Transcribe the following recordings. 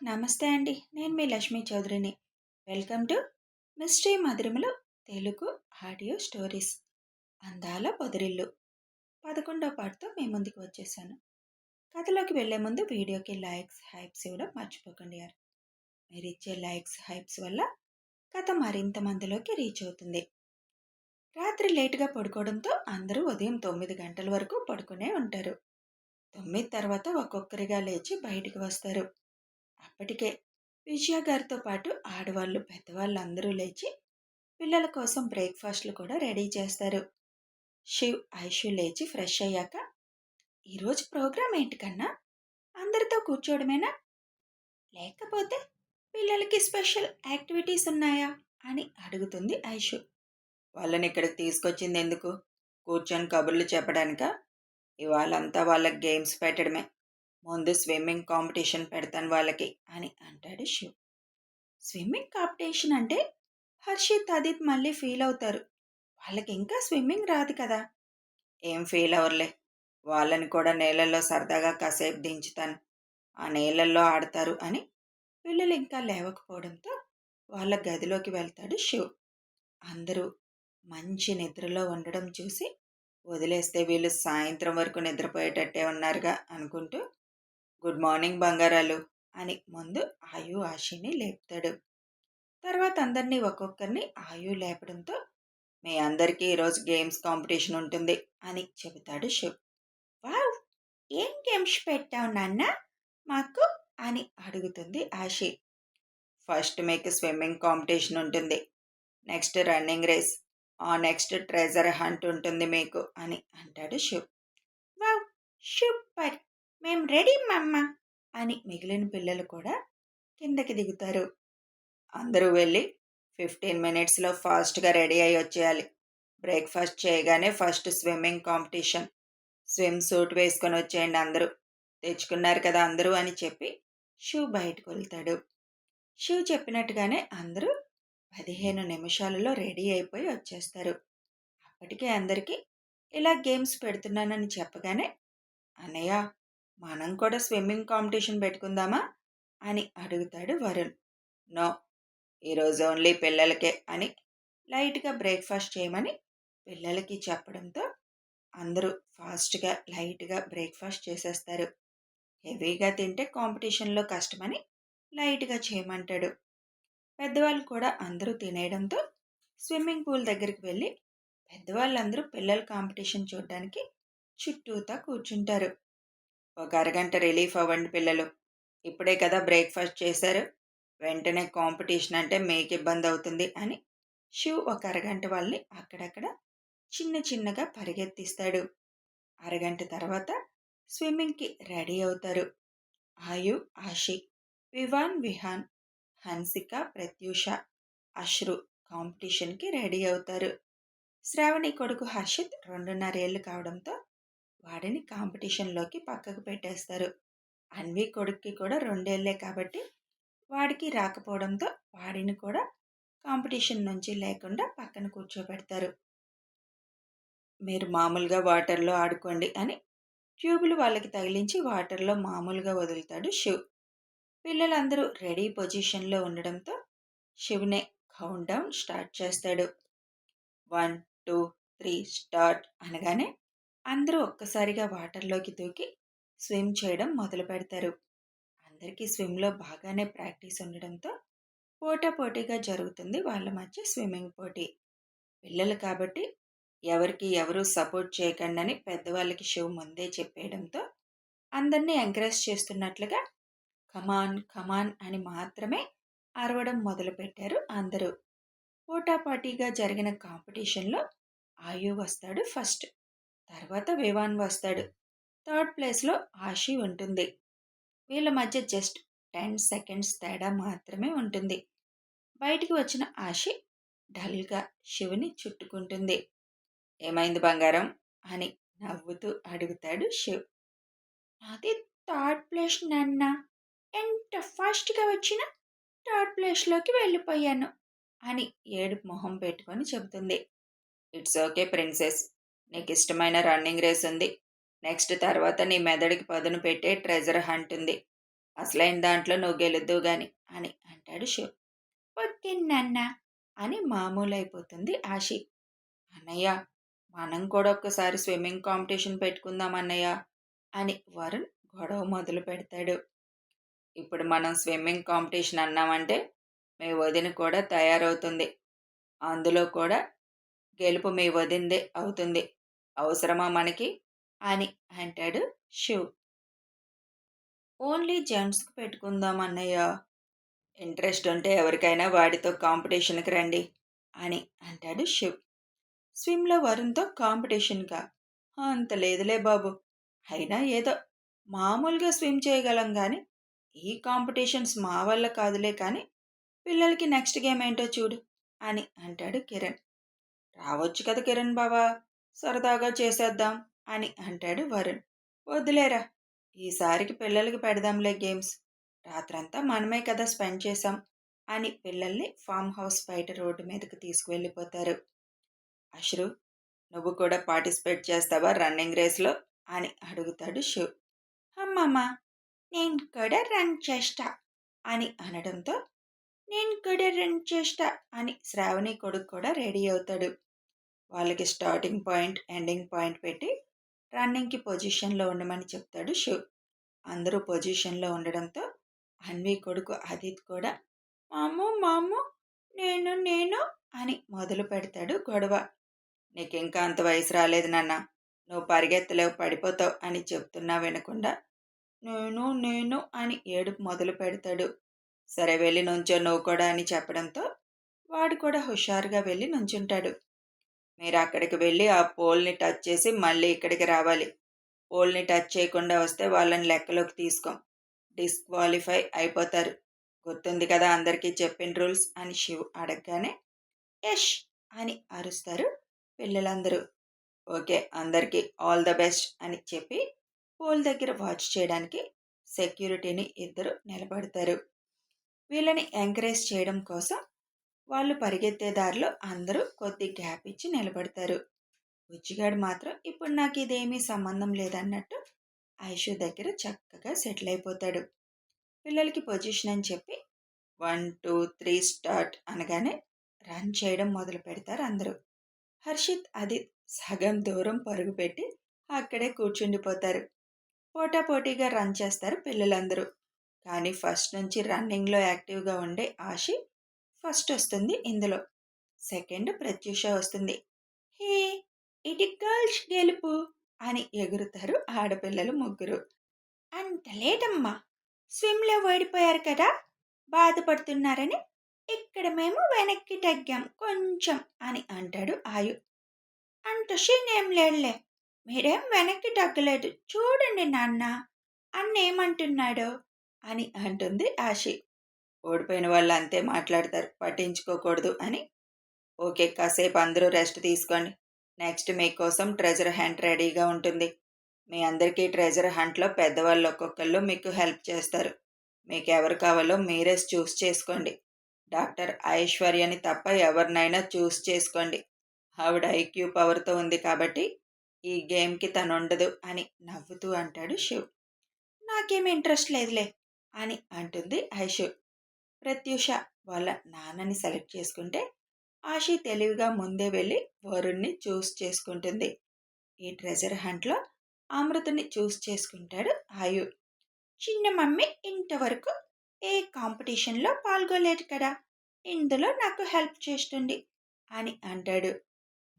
నమస్తే అండి. నేను మీ లక్ష్మీ చౌదరిని. Welcome to mystery Madhurimalu Telugu audio stories. అందాల పొదరిల్లు 11వ పార్ట్‌తో మీ ముందుకు వచ్చేసాను. కథలోకి వెళ్ళే ముందు వీడియోకి లైక్స్, హైప్స్ ఇవ్వడం మర్చిపోకండి యార్. మీరిచ్చే లైక్స్, హైప్స్ వల్ల కథ మరింత మందిలోకి రీచ్ అవుతుంది. రాత్రి లేటుగా పడుకోవడంతో అందరూ ఉదయం 9 గంటల వరకు పడుకునే ఉంటారు. 9 తర్వాత ఒక్కొక్కరిగా లేచి బయటికి వస్తారు. అప్పటికే విజయ గారితో పాటు ఆడవాళ్ళు పెద్దవాళ్ళు అందరూ లేచి పిల్లల కోసం బ్రేక్ఫాస్ట్లు కూడా రెడీ చేస్తారు. శివ్ ఐషు లేచి ఫ్రెష్ అయ్యాక, ఈరోజు ప్రోగ్రాం ఏంటి కన్నా? అందరితో కూర్చోవడమేనా, లేకపోతే పిల్లలకి స్పెషల్ యాక్టివిటీస్ ఉన్నాయా అని అడుగుతుంది ఐషు. వాళ్ళని ఇక్కడికి తీసుకొచ్చింది ఎందుకు? కూర్చొని కబుర్లు చెప్పడానికా? ఇవాళంతా వాళ్ళకి గేమ్స్ పెట్టడమే. ముందు స్విమ్మింగ్ కాంపిటీషన్ పెడతాను వాళ్ళకి అని అంటాడు శివ్. స్విమ్మింగ్ కాంపిటీషన్ అంటే హర్షిత్, అదిత్ మళ్ళీ ఫీల్ అవుతారు. వాళ్ళకి ఇంకా స్విమ్మింగ్ రాదు కదా. ఏం ఫీల్ అవర్లే, వాళ్ళని కూడా నీళ్ళల్లో సరదాగా కాసేపు దించుతాను, ఆ నీళ్ళల్లో ఆడతారు అని పిల్లలు ఇంకా లేవకపోవడంతో వాళ్ళ గదిలోకి వెళ్తాడు శివ్. అందరూ మంచి నిద్రలో ఉండడం చూసి, వదిలేస్తే వీళ్ళు సాయంత్రం వరకు నిద్రపోయేటట్టే ఉన్నారుగా అనుకుంటూ, గుడ్ మార్నింగ్ బంగారాలు అని ముందు ఆయు ఆశిని లేపుతాడు. తర్వాత అందరినీ ఒక్కొక్కరిని ఆయు లేపడంతో, మీ అందరికీ ఈరోజు గేమ్స్ కాంపిటీషన్ ఉంటుంది అని చెబుతాడు శివ్. వావ్, ఏం గేమ్స్ పెట్టావు నాన్న మాకు అని అడుగుతుంది ఆశి. ఫస్ట్ మీకు స్విమ్మింగ్ కాంపిటీషన్ ఉంటుంది, నెక్స్ట్ రన్నింగ్ రేస్, ఆ నెక్స్ట్ ట్రెజర్ హంట్ ఉంటుంది మీకు అని అంటాడు శివ్. వావ్, సూపర్, మేం రెడీ మమ్మ అని మిగిలిన పిల్లలు కూడా కిందకి దిగుతారు. అందరూ వెళ్ళి 15 మినిట్స్లో ఫాస్ట్గా రెడీ అయ్యి వచ్చేయాలి. బ్రేక్ఫాస్ట్ చేయగానే first swimming competition. Swim suit వేసుకొని వచ్చేయండి అందరూ. తెచ్చుకున్నారు కదా అందరూ అని చెప్పి షూ బయటకు వెళ్తాడు. షూ చెప్పినట్టుగానే అందరూ 15 నిమిషాలలో రెడీ అయిపోయి వచ్చేస్తారు. అప్పటికే అందరికీ ఇలా గేమ్స్ పెడుతున్నానని చెప్పగానే, అన్నయ్య మనం కూడా స్విమ్మింగ్ కాంపిటీషన్ పెట్టుకుందామా అని అడుగుతాడు వరుణ్. నో, ఈరోజు ఓన్లీ పిల్లలకే అని లైట్గా బ్రేక్ఫాస్ట్ చేయమని పిల్లలకి చెప్పడంతో అందరూ ఫాస్ట్గా లైట్గా బ్రేక్ఫాస్ట్ చేసేస్తారు. హెవీగా తింటే కాంపిటీషన్లో కష్టమని లైట్గా చేయమంటాడు. పెద్దవాళ్ళు కూడా అందరూ తినేయడంతో స్విమ్మింగ్ పూల్ దగ్గరికి వెళ్ళి పెద్దవాళ్ళందరూ పిల్లల కాంపిటీషన్ చూడడానికి చుట్టూతా కూర్చుంటారు. ఒక అరగంట రిలీఫ్ అవ్వండి పిల్లలు, ఇప్పుడే కదా బ్రేక్ఫాస్ట్ చేశారు, వెంటనే కాంపిటీషన్ అంటే మీకు ఇబ్బంది అవుతుంది అని శివ్ ఒక అరగంట వాళ్ళని అక్కడక్కడ చిన్న చిన్నగా పరిగెత్తిస్తాడు. అరగంట తర్వాత స్విమ్మింగ్కి రెడీ అవుతారు. ఆయు, ఆషి, వివాన్, విహాన్, హన్సిక, ప్రత్యూష, అశ్రు కాంపిటీషన్కి రెడీ అవుతారు. శ్రావణి కొడుకు హర్షిత్ 2.5 ఏళ్ళు కావడంతో వాడిని కాంపిటీషన్లోకి పక్కకు పెట్టేస్తారు. అన్వి కొడుక్కి కూడా 2 ఏళ్లే కాబట్టి వాడికి రాకపోవడంతో వాడిని కూడా కాంపిటీషన్ నుంచి లేకుండా పక్కన కూర్చోబెడతారు. మీరు మామూలుగా వాటర్లో ఆడుకోండి అని ట్యూబులు వాళ్ళకి తగిలించి వాటర్లో మామూలుగా వదులుతాడు శివ్. పిల్లలందరూ రెడీ పొజిషన్లో ఉండడంతో శివ్నే కౌంట్ డౌన్ స్టార్ట్ చేస్తాడు. 1, 2, 3 స్టార్ట్ అనగానే అందరూ ఒక్కసారిగా వాటర్లోకి దూకి స్విమ్ చేయడం మొదలు పెడతారు. అందరికీ స్విమ్లో బాగానే ప్రాక్టీస్ ఉండడంతో పోటాపోటీగా జరుగుతుంది వాళ్ళ మధ్య స్విమ్మింగ్ పోటీ. పిల్లలు కాబట్టి ఎవరికి ఎవరు సపోర్ట్ చేయకండి పెద్దవాళ్ళకి శివ్ ముందే చెప్పేయడంతో అందరినీ ఎంకరేజ్ చేస్తున్నట్లుగా కమాన్ కమాన్ అని మాత్రమే అరవడం మొదలుపెట్టారు అందరూ. పోటాపోటీగా జరిగిన కాంపిటీషన్లో ఆయు వస్తాడు ఫస్ట్, తర్వాత వివాన్ వస్తాడు, థర్డ్ ప్లేస్లో ఆషి ఉంటుంది. వీళ్ళ మధ్య జస్ట్ 10 సెకండ్స్ తేడా మాత్రమే ఉంటుంది. బయటికి వచ్చిన ఆషి డల్గా శివుని చుట్టుకుంటుంది. ఏమైంది బంగారం అని నవ్వుతూ అడుగుతాడు శివ్. నాది థర్డ్ ప్లేస్ నాన్న, ఎంత ఫాస్ట్గా వచ్చినా థర్డ్ ప్లేస్లోకి వెళ్ళిపోయాను అని ఏడుపు మొహం పెట్టుకొని చెబుతుంది. ఇట్స్ ఓకే ప్రిన్సెస్, నీకు ఇష్టమైన రన్నింగ్ రేస్ ఉంది, నెక్స్ట్ తర్వాత నీ మెదడుకి పదును పెట్టే ట్రెజర్ హంట్ ఉంది, అసలైన దాంట్లో నువ్వు గెలుద్దువు గాని అని అంటాడు శివ్. ఓకే నాన్న అని మామూలైపోతుంది ఆశి. అన్నయ్య, మనం కూడా ఒక్కసారి స్విమ్మింగ్ కాంపిటీషన్ పెట్టుకుందాం అన్నయ్య అని వరుణ్ గొడవ మొదలు పెడతాడు. ఇప్పుడు మనం స్విమ్మింగ్ కాంపిటీషన్ అన్నామంటే మీ వదిన కూడా తయారవుతుంది. అందులో కూడా గెలుపు మీ వదినదే అవుతుంది. అవసరమా మనకి అని అంటాడు శివ్. ఓన్లీ జెంట్స్కి పెట్టుకుందాం అన్నయ్య. ఇంట్రెస్ట్ ఉంటే ఎవరికైనా వాడితో కాంపిటీషన్కి రండి అని అంటాడు శివ్. స్విమ్లో వరుణ్తో కాంపిటీషన్గా? అంత లేదులే బాబు. అయినా ఏదో మామూలుగా స్విమ్ చేయగలం కానీ ఈ కాంపిటీషన్స్ మా వల్ల కాదులే కానీ పిల్లలకి నెక్స్ట్ గేమ్ ఏంటో చూడు అని అంటాడు కిరణ్. రావచ్చు కదా కిరణ్ బావా, సరదాగా చేసేద్దాం అని అంటాడు వరుణ్. వద్దులేరా, ఈసారికి పిల్లలకి పెడదాంలే గేమ్స్. రాత్రంతా మనమే కదా స్పెండ్ చేశాం అని పిల్లల్ని ఫామ్ హౌస్ బయట రోడ్డు మీదకి తీసుకువెళ్ళిపోతారు. అశ్రు, నువ్వు కూడా పార్టిసిపేట్ చేస్తావా రన్నింగ్ రేస్లో అని అడుగుతాడు శివ్. అమ్మమ్మ, నేను కూడా రన్ చేస్తా అని అనడంతో నేను కూడా రన్ చేస్తా అని శ్రావణి కొడుకు కూడా రెడీ అవుతాడు. వాళ్ళకి స్టార్టింగ్ పాయింట్ ఎండింగ్ పాయింట్ పెట్టి రన్నింగ్కి పొజిషన్లో ఉండమని చెప్తాడు శివ్. అందరూ పొజిషన్లో ఉండడంతో అన్వి కొడుకు ఆదిత్ కూడా మాము మాము నేను నేను అని మొదలు పెడతాడు గొడవ. నీకింకా అంత వయసు రాలేదు నాన్న, నువ్వు పరిగెత్తలేవు పడిపోతావు అని చెప్తున్నా వినకుండా నేను నేను అని ఏడుపు మొదలు పెడతాడు. సరే వెళ్ళి నుంచో నువ్వు కూడా అని చెప్పడంతో వాడు కూడా హుషారుగా వెళ్ళి నుంచుంటాడు. మీరు అక్కడికి వెళ్ళి ఆ పోల్ని టచ్ చేసి మళ్ళీ ఇక్కడికి రావాలి. పోల్ని టచ్ చేయకుండా వస్తే వాళ్ళని లెక్కలోకి తీసుకోం, డిస్క్వాలిఫై అయిపోతారు. గుర్తుంది కదా అందరికీ చెప్పిన రూల్స్ అని శివ్ అడగగానే యష్ అని అరుస్తారు పిల్లలందరూ. ఓకే, అందరికీ ఆల్ ద బెస్ట్ అని చెప్పి పోల్ దగ్గర వాచ్ చేయడానికి సెక్యూరిటీని ఇద్దరు నిలబడతారు. వీళ్ళని ఎంకరేజ్ చేయడం కోసం వాళ్ళు పరిగెత్తే దారిలో అందరూ కొద్ది గ్యాప్ ఇచ్చి నిలబడతారు. బుజ్జిగాడు మాత్రం ఇప్పుడు నాకు ఇదేమీ సంబంధం లేదన్నట్టు ఐషు దగ్గర చక్కగా సెటిల్ అయిపోతాడు. పిల్లలకి పొజిషన్ అని చెప్పి 1 2 3 స్టార్ట్ అనగానే రన్ చేయడం మొదలు పెడతారు అందరూ. హర్షిత్ అది సగం దూరం పరుగు పెట్టి అక్కడే కూర్చుండిపోతారు. పోటాపోటీగా రన్ చేస్తారు పిల్లలందరూ. కానీ ఫస్ట్ నుంచి రన్నింగ్లో యాక్టివ్గా ఉండే ఆశి ఫస్ట్ వస్తుంది ఇందులో. సెకండ్ ప్రత్యూష వస్తుంది. హే, ఇది గర్ల్స్ గెలుపు అని ఎగురుతారు ఆడపిల్లలు ముగ్గురు. అంత లేదమ్మా, స్విమ్లో ఓడిపోయారు కదా, బాధపడుతున్నారని ఇక్కడ మేము వెనక్కి తగ్గాం కొంచెం అని అంటాడు ఆయు. అంత సీన్ ఏం లేదులే, మీరేం వెనక్కి తగ్గలేదు చూడండి నాన్న అన్నేమంటున్నాడో అని అంటుంది ఆశి. ఓడిపోయిన వాళ్ళు అంతే మాట్లాడతారు, పట్టించుకోకూడదు అని. ఓకే, కాసేపు అందరూ రెస్ట్ తీసుకోండి. నెక్స్ట్ మీకోసం ట్రెజర్ హంట్ రెడీగా ఉంటుంది. మీ అందరికీ ట్రెజర్ హంట్లో పెద్దవాళ్ళు ఒక్కొక్కళ్ళు మీకు హెల్ప్ చేస్తారు. మీకు ఎవరు కావాలో మీరే చూస్ చేసుకోండి. డాక్టర్ ఐశ్వర్యని తప్ప ఎవరినైనా చూస్ చేసుకోండి. ఆవిడ ఐక్యూ పవర్తో ఉంది కాబట్టి ఈ గేమ్కి తను ఉండదు అని నవ్వుతూ అంటాడు శివ్. నాకేమి ఇంట్రెస్ట్ లేదులే అని అంటుంది ఐషు. ప్రత్యూష వాళ్ళ నాన్నని సెలెక్ట్ చేసుకుంటే ఆశి తెలివిగా ముందే వెళ్ళి వరుణ్ణి చూస్ చేసుకుంటుంది. ఈ ట్రెజర్ హంట్లో అమృతని చూస్ చేసుకుంటాడు ఆయు. చిన్న మమ్మీ ఇంతవరకు ఏ కాంపిటీషన్లో పాల్గొలేదు కదా, ఇందులో నాకు హెల్ప్ చేస్తుంది అని అంటాడు.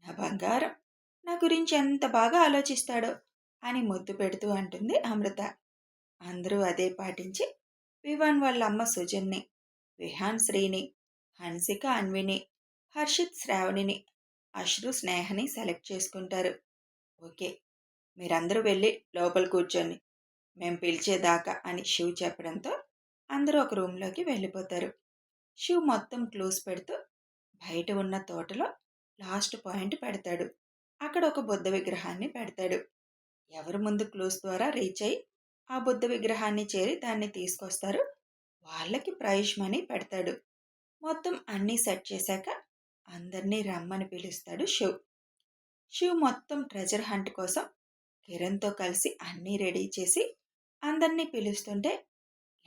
నా బంగారం, నా గురించి ఎంత బాగా ఆలోచిస్తాడో అని ముద్దు పెడుతూ అంటుంది అమృత. అందరూ అదే పాటించి వివాన్ వాళ్ళ అమ్మ సుజన్ని, విహాన్ శ్రీని, హన్సిక అన్విని, హర్షిత్ శ్రావణిని, అశ్రు స్నేహని సెలెక్ట్ చేసుకుంటారు. ఓకే, మీరందరూ వెళ్ళి లోపల కూర్చోండి, మేం పిలిచేదాకా అని శివ్ చెప్పడంతో అందరూ ఒక రూమ్లోకి వెళ్ళిపోతారు. శివ్ మొత్తం క్లూస్ పెడుతూ బయట ఉన్న తోటలో లాస్ట్ పాయింట్ పెడతాడు. అక్కడ ఒక బుద్ధ విగ్రహాన్ని పెడతాడు. ఎవరు ముందు క్లూస్ ద్వారా రీచ్ అయ్యి ఆ బుద్ధ విగ్రహాన్ని చేరి దాన్ని తీసుకొస్తారు వాళ్ళకి ప్రైజ్ మనీ పెడతాడు. మొత్తం అన్నీ సెట్ చేశాక అందరినీ రమ్మని పిలుస్తాడు శివ్. శివ్ మొత్తం ట్రెజర్ హంట్ కోసం కిరణ్తో కలిసి అన్నీ రెడీ చేసి అందరినీ పిలుస్తుంటే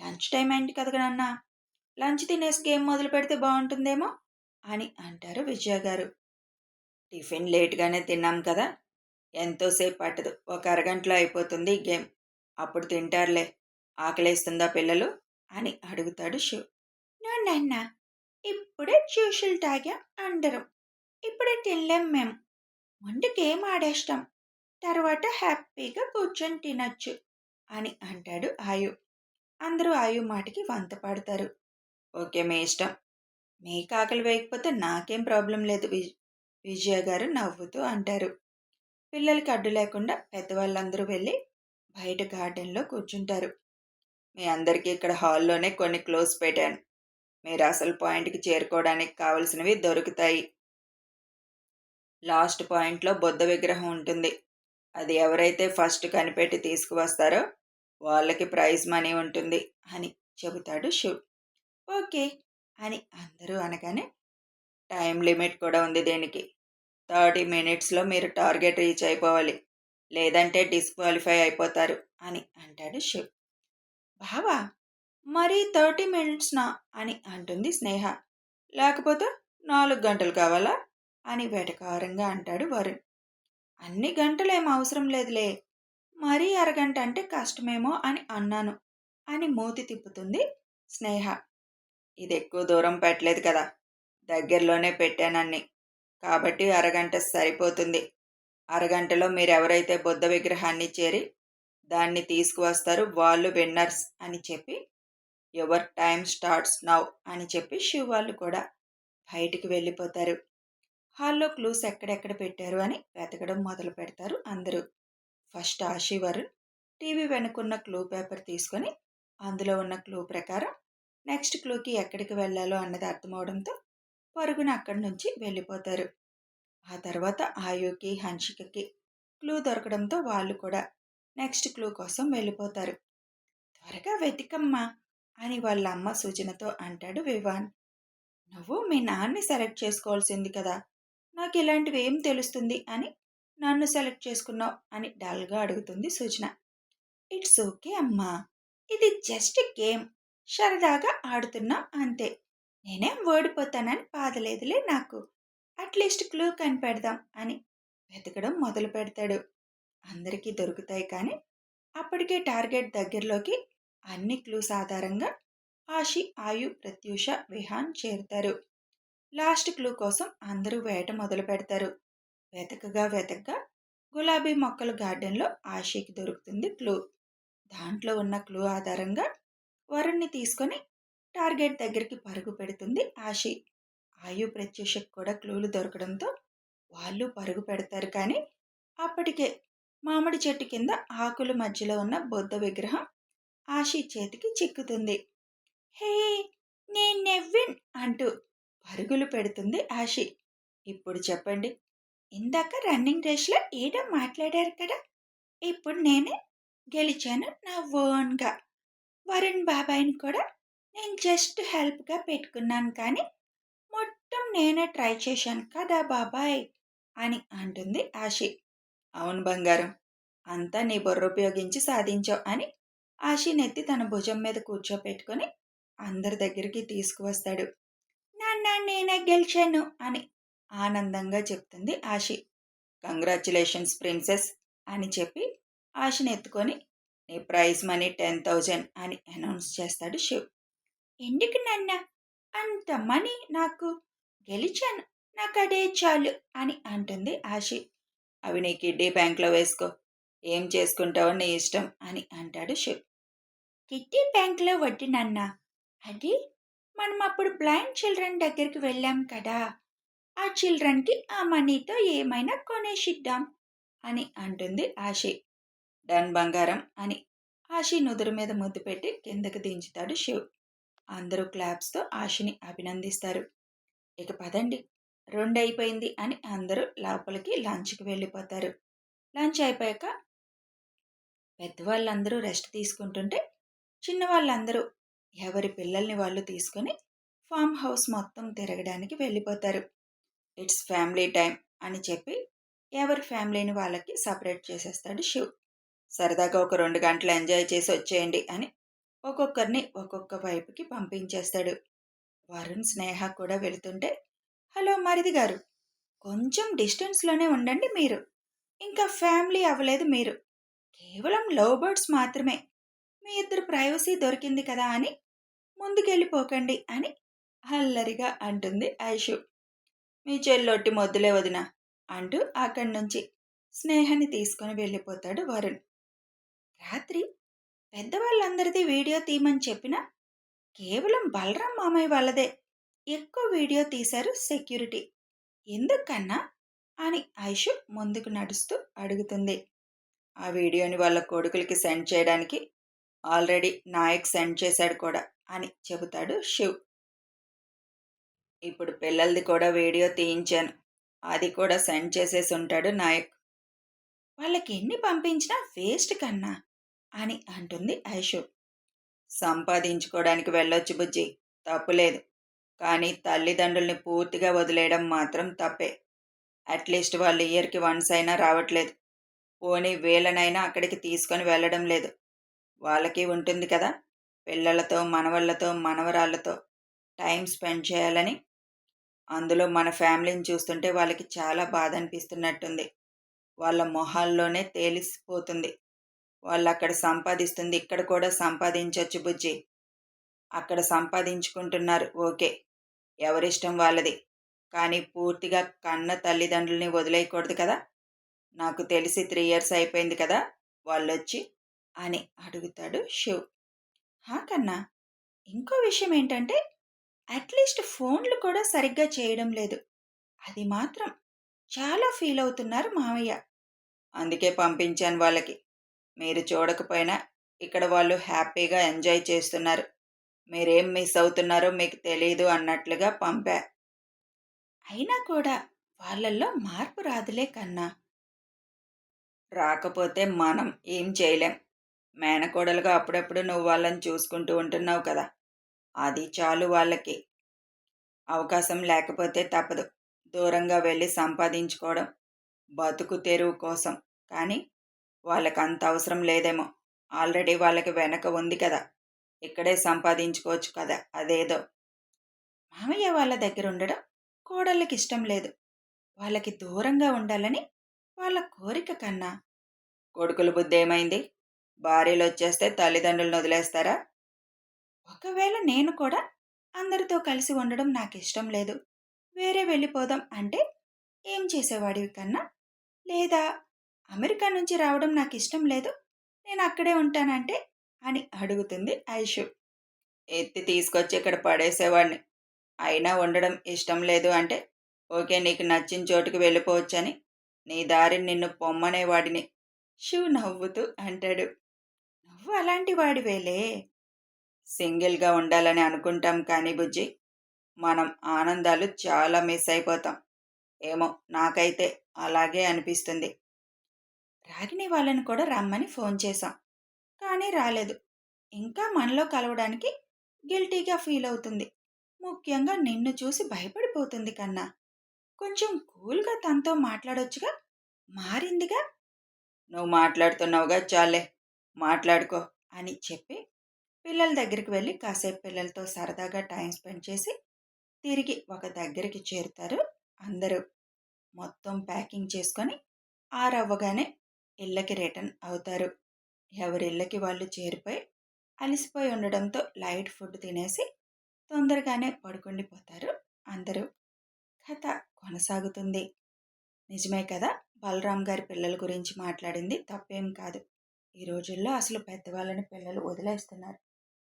లంచ్ టైం అయింది కదా నాన్న, లంచ్ తినేసి గేమ్ మొదలు పెడితే బాగుంటుందేమో అని అంటారు విజయ గారు. టిఫిన్ లేట్గానే తిన్నాం కదా, ఎంతోసేపు పట్టదు, ఒక అరగంటలో అయిపోతుంది గేమ్, అప్పుడు తింటారులే, ఆకలేస్తుందా పిల్లలు అని అడుగుతాడు శివ్. నాన్న, ఇప్పుడే జ్యూసులు తాగాం అందరం, ఇప్పుడే తినలేం మేము, ముందు గేమ్ ఆడేస్తాం, తర్వాత హ్యాపీగా కూర్చొని తినొచ్చు అని అంటాడు ఆయు. అందరూ ఆయు మాటకి వంత పాడతారు. ఓకే, మీ ఇష్టం, మీకు ఆకలి వేయకపోతే నాకేం ప్రాబ్లం లేదు విజయ గారు నవ్వుతూ అంటారు. పిల్లలకి అడ్డు లేకుండా పెద్దవాళ్ళందరూ వెళ్ళి బయట గార్డెన్లో కూర్చుంటారు. మీ అందరికీ ఇక్కడ హాల్లోనే కొన్ని క్లోజ్ పెట్టాను, మీరు అసలు పాయింట్కి చేరుకోవడానికి కావలసినవి దొరుకుతాయి. లాస్ట్ పాయింట్లో బుద్ధ విగ్రహం ఉంటుంది, అది ఎవరైతే ఫస్ట్ కనిపెట్టి తీసుకువస్తారో వాళ్ళకి ప్రైజ్ మనీ ఉంటుంది అని చెబుతాడు శివ్. ఓకే అని అందరూ అనగానే, టైం లిమిట్ కూడా ఉంది దీనికి, 30 మినిట్స్లో మీరు టార్గెట్ రీచ్ అయిపోవాలి, లేదంటే డిస్క్వాలిఫై అయిపోతారు అని అంటాడు శివ్. బావా, మరీ 30 మినిట్స్నా అని అంటుంది స్నేహ. లేకపోతే 4 గంటలు కావాలా అని వెటకారంగా అంటాడు వరుణ్. అన్ని గంటలేం అవసరం లేదులే, మరీ అరగంట అంటే కష్టమేమో అని అన్నాను అని మూతి తిప్పుతుంది స్నేహ. ఇది ఎక్కువ దూరం పెట్టలేదు కదా, దగ్గరలోనే పెట్టానన్ని, కాబట్టి అరగంట సరిపోతుంది. అరగంటలో మీరెవరైతే బుద్ధ విగ్రహాన్ని చేరి దాన్ని తీసుకువస్తారు వాళ్ళు విన్నర్స్ అని చెప్పి, యువర్ టైమ్ స్టార్ట్స్ నౌ అని చెప్పి శివ్ వాళ్ళు కూడా బయటికి వెళ్ళిపోతారు. హాల్లో క్లూస్ ఎక్కడెక్కడ పెట్టారు అని వెతకడం మొదలు పెడతారు అందరూ. ఫస్ట్ ఆశి వరుణ్ టీవీ వెనుకున్న క్లూ పేపర్ తీసుకొని అందులో ఉన్న క్లూ ప్రకారం నెక్స్ట్ క్లూకి ఎక్కడికి వెళ్ళాలో అన్నది అర్థమవడంతో పరుగున అక్కడి నుంచి వెళ్ళిపోతారు. ఆ తర్వాత ఆయుకి హన్షికకి క్లూ దొరకడంతో వాళ్ళు కూడా నెక్స్ట్ క్లూ కోసం వెళ్ళిపోతారు. త్వరగా వెతికమ్మా అని వాళ్ళ అమ్మ సూచనతో అంటాడు వివాన్. నువ్వు మీ నాన్ని సెలెక్ట్ చేసుకోవాల్సింది కదా, నాకు ఇలాంటివి ఏం తెలుస్తుంది అని నన్ను సెలెక్ట్ చేసుకున్నావు అని డల్గా అడుగుతుంది సూచన. ఇట్స్ ఓకే అమ్మా, ఇది జస్ట్ గేమ్, సరదాగా ఆడుతున్నాం అంతే, నేనేం ఓడిపోతానని బాధలేదులే నాకు, అట్లీస్ట్ క్లూ కనిపెడదాం అని వెతకడం మొదలు పెడతాడు. అందరికీ దొరుకుతాయి, కానీ అప్పటికే టార్గెట్ దగ్గరలోకి అన్ని క్లూస్ ఆధారంగా ఆషి, ఆయు, ప్రత్యూష, విహాన్ చేరుతారు. లాస్ట్ క్లూ కోసం అందరూ వేట మొదలు పెడతారు. వెతకగా గులాబీ మొక్కల గార్డెన్లో ఆషికి దొరుకుతుంది క్లూ. దాంట్లో ఉన్న క్లూ ఆధారంగా వరుణ్ణి తీసుకొని టార్గెట్ దగ్గరికి పరుగు పెడుతుంది ఆషి. ఆయు, ప్రత్యూషకు కూడా క్లూలు దొరకడంతో వాళ్ళు పరుగు పెడతారు, కానీ అప్పటికే మామిడి చెట్టు కింద ఆకుల మధ్యలో ఉన్న బుద్ధ విగ్రహం ఆషి చేతికి చిక్కుతుంది. హే, నేనెవ్విన్ అంటూ పరుగులు పెడుతుంది ఆషి. ఇప్పుడు చెప్పండి, ఇందాక రన్నింగ్ రేస్లో ఏదో మాట్లాడారు కదా, ఇప్పుడు నేనే గెలిచాను నా ఓన్గా, వరుణ్ బాబాయ్ని కూడా నేను జస్ట్ హెల్ప్గా పెట్టుకున్నాను, కానీ మొత్తం నేనే ట్రై చేశాను కదా బాబాయ్ అని అంటుంది ఆషి. అవును బంగారం, అంతా నీ బుర్ర ఉపయోగించి సాధించావు అని ఆషినెత్తి తన భుజం మీద కూర్చోపెట్టుకొని అందరి దగ్గరికి తీసుకువస్తాడు. నాన్న, నేనే గెలిచాను అని ఆనందంగా చెప్తుంది ఆషి. కంగ్రాచులేషన్స్ ప్రిన్సెస్ అని చెప్పి ఆషిని ఎత్తుకొని నీ ప్రైజ్ మనీ 10,000 అని అనౌన్స్ చేస్తాడు శివ్. ఎందుకు నాన్న అంత మనీ, నాకు గెలిచాను, నాకు అదే చాలు అని అంటుంది ఆషి. అవి నీ కిడ్డీ బ్యాంక్లో వేసుకో, ఏం చేసుకుంటావో నీ ఇష్టం అని అంటాడు శివ్. కిడ్డీ బ్యాంక్లో వడ్డీ నాన్న, అది మనం అప్పుడు బ్లైండ్ చిల్డ్రన్ దగ్గరికి వెళ్ళాం కదా, ఆ చిల్డ్రన్కి ఆ మనీతో ఏమైనా కొనేసిద్దాం అని అంటుంది ఆషి. డన్ బంగారం అని ఆషి నుదురు మీద ముద్దు పెట్టి కిందకి దించుతాడు శివ్. అందరూ క్లాప్స్తో ఆషిని అభినందిస్తారు. ఇక పదండి, 2 అయిపోయింది అని అందరూ లోపలికి లంచ్కి వెళ్ళిపోతారు. లంచ్ అయిపోయాక పెద్దవాళ్ళందరూ రెస్ట్ తీసుకుంటుంటే చిన్నవాళ్ళందరూ ఎవరి పిల్లల్ని వాళ్ళు తీసుకొని ఫామ్ హౌస్ మొత్తం తిరగడానికి వెళ్ళిపోతారు. ఇట్స్ ఫ్యామిలీ టైం అని చెప్పి ఎవరి ఫ్యామిలీని వాళ్ళకి సపరేట్ చేసేస్తాడు శివ్. సరదాగా ఒక 2 గంటలు ఎంజాయ్ చేసి వచ్చేయండి అని ఒక్కొక్కరిని ఒక్కొక్క వైపుకి పంపించేస్తాడు. వరుణ్, స్నేహ కూడా వెళుతుంటే, హలో మరిది గారు, కొంచెం డిస్టెన్స్లోనే ఉండండి మీరు. ఇంకా ఫ్యామిలీ అవ్వలేదు మీరు. కేవలం లవ్ బర్డ్స్ మాత్రమే. మీ ఇద్దరు ప్రైవసీ దొరికింది కదా అని ముందుకెళ్ళిపోకండి అని అల్లరిగా అంటుంది ఐషు. మీ చెల్లొట్టి మొద్దులే వదినా అంటూ అక్కడి నుంచి స్నేహని తీసుకొని వెళ్ళిపోతాడు వరుణ్. రాత్రి పెద్దవాళ్ళందరిది వీడియో తీయమని చెప్పినా కేవలం బలరాం మామయ్య వాళ్ళదే ఎక్కువ వీడియో తీశారు సెక్యూరిటీ. ఎందుకన్నా అని ఐషు ముందుకు నడుస్తూ అడుగుతుంది. ఆ వీడియోని వాళ్ళ కొడుకులకి సెండ్ చేయడానికి ఆల్రెడీ నాయక్ సెండ్ చేశాడు కూడా అని చెబుతాడు శివ్. ఇప్పుడు పిల్లలది కూడా వీడియో తీయించాను, అది కూడా సెండ్ చేసేసి ఉంటాడు నాయక్. వాళ్ళకి ఎన్ని పంపించినా వేస్ట్ కన్నా అని అంటుంది ఐషు. సంపాదించుకోవడానికి వెళ్ళొచ్చు బుజ్జి, తప్పులేదు. కానీ తల్లిదండ్రుల్ని పూర్తిగా వదిలేయడం మాత్రం తప్పే. అట్లీస్ట్ వాళ్ళు ఇయర్కి వన్స్ అయినా రావట్లేదు. పోనీ వీళ్ళనైనా అక్కడికి తీసుకొని వెళ్ళడం లేదు. వాళ్ళకి ఉంటుంది కదా, పిల్లలతో, మనవళ్ళతో, మనవరాళ్ళతో టైం స్పెండ్ చేయాలని. అందులో మన ఫ్యామిలీని చూస్తుంటే వాళ్ళకి చాలా బాధ అనిపిస్తున్నట్టుంది. వాళ్ళ మొహాల్లోనే తేలిసిపోతుంది. వాళ్ళు అక్కడ సంపాదిస్తుంది ఇక్కడ కూడా సంపాదించవచ్చు బుజ్జి. అక్కడ సంపాదించుకుంటున్నారు ఓకే, ఎవరిష్టం వాళ్ళది. కానీ పూర్తిగా కన్న తల్లిదండ్రుల్ని వదిలేయకూడదు కదా. నాకు తెలిసి 3 ఇయర్స్ అయిపోయింది కదా వాళ్ళొచ్చి అని అడుగుతాడు శివ్. హా కన్నా, ఇంకో విషయం ఏంటంటే అట్లీస్ట్ ఫోన్లు కూడా సరిగ్గా చేయడం లేదు. అది మాత్రం చాలా ఫీల్ అవుతున్నారు మావయ్య. అందుకే పంపించాను వాళ్ళకి. మీరు చూడకపోయినా ఇక్కడ వాళ్ళు హ్యాపీగా ఎంజాయ్ చేస్తున్నారు. మీరేం మిస్ అవుతున్నారో మీకు తెలీదు అన్నట్లుగా పంపా. అయినా కూడా వాళ్ళల్లో మార్పు రాదులే కన్నా. రాకపోతే మనం ఏం చేయలేం. మేనకోడలుగా అప్పుడప్పుడు నువ్వు వాళ్ళని చూసుకుంటూ ఉంటున్నావు కదా, అది చాలు వాళ్ళకి. అవకాశం లేకపోతే తప్పదు. దూరంగా వెళ్ళి సంపాదించుకోవడం బతుకు తెరువు కోసం. కానీ వాళ్ళకంత అవసరం లేదేమో. ఆల్రెడీ వాళ్ళకి వెనక ఉంది కదా, ఇక్కడే సంపాదించుకోవచ్చు కదా అదేదో. మామయ్య వాళ్ళ దగ్గర ఉండడం కోడళ్ళకి ఇష్టం లేదు. వాళ్ళకి దూరంగా ఉండాలని వాళ్ళ కోరిక కన్నా. కొడుకుల బుద్ధి ఏమైంది? భార్యలు వచ్చేస్తే తల్లిదండ్రులను వదిలేస్తారా? ఒకవేళ నేను కూడా అందరితో కలిసి ఉండడం నాకు ఇష్టం లేదు, వేరే వెళ్ళిపోదాం అంటే ఏం చేసేవాడివి కన్నా? లేదా అమెరికా నుంచి రావడం నాకు ఇష్టం లేదు, నేను అక్కడే ఉంటానంటే అని అడుగుతుంది ఐషు. ఎత్తి తీసుకొచ్చి ఇక్కడ పడేసేవాడిని. అయినా ఉండడం ఇష్టం లేదు అంటే ఓకే, నీకు నచ్చిన చోటుకి వెళ్ళిపోవచ్చని నీ దారిని నిన్ను పొమ్మనేవాడిని శివ్ నవ్వుతూ అంటాడు. నువ్వు అలాంటి వాడివేలే. సింగిల్గా ఉండాలని అనుకుంటాం కానీ బుజ్జి, మనం ఆనందాలు చాలా మిస్ అయిపోతాం. ఏమో, నాకైతే అలాగే అనిపిస్తుంది. రాగిణి వాళ్ళని కూడా రమ్మని ఫోన్ చేశాం, కానీ రాలేదు. ఇంకా మనలో కలవడానికి గిల్టీగా ఫీల్ అవుతుంది. ముఖ్యంగా నిన్ను చూసి భయపడిపోతుంది కన్నా. కొంచెం కూల్గా తనతో మాట్లాడొచ్చుగా, మారిందిగా. నువ్వు మాట్లాడుతున్నావుగా, చాలే మాట్లాడుకో అని చెప్పి పిల్లల దగ్గరికి వెళ్ళి కాసేపు పిల్లలతో సరదాగా టైం స్పెండ్ చేసి తిరిగి ఒక దగ్గరికి చేరుతారు అందరూ. మొత్తం ప్యాకింగ్ చేసుకొని ఆరవ్వగానే ఇళ్ళకి రిటర్న్ అవుతారు. ఎవరిళ్ళకి వాళ్ళు చేరిపోయి అలసిపోయి ఉండడంతో లైట్ ఫుడ్ తినేసి తొందరగానే పడుకుండిపోతారు అందరూ. కథ కొనసాగుతుంది. నిజమే కదా, బలరాం గారి పిల్లల గురించి మాట్లాడింది తప్పేం కాదు. ఈ రోజుల్లో అసలు పెద్దవాళ్ళని పిల్లలు వదిలేస్తున్నారు.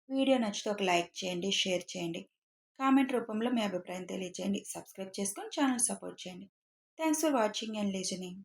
వీడియో నచ్చితే ఒక లైక్ చేయండి, షేర్ చేయండి, కామెంట్ రూపంలో మీ అభిప్రాయం తెలియజేయండి. సబ్స్క్రైబ్ చేసుకొని ఛానల్ సపోర్ట్ చేయండి. Thanks for watching and listening.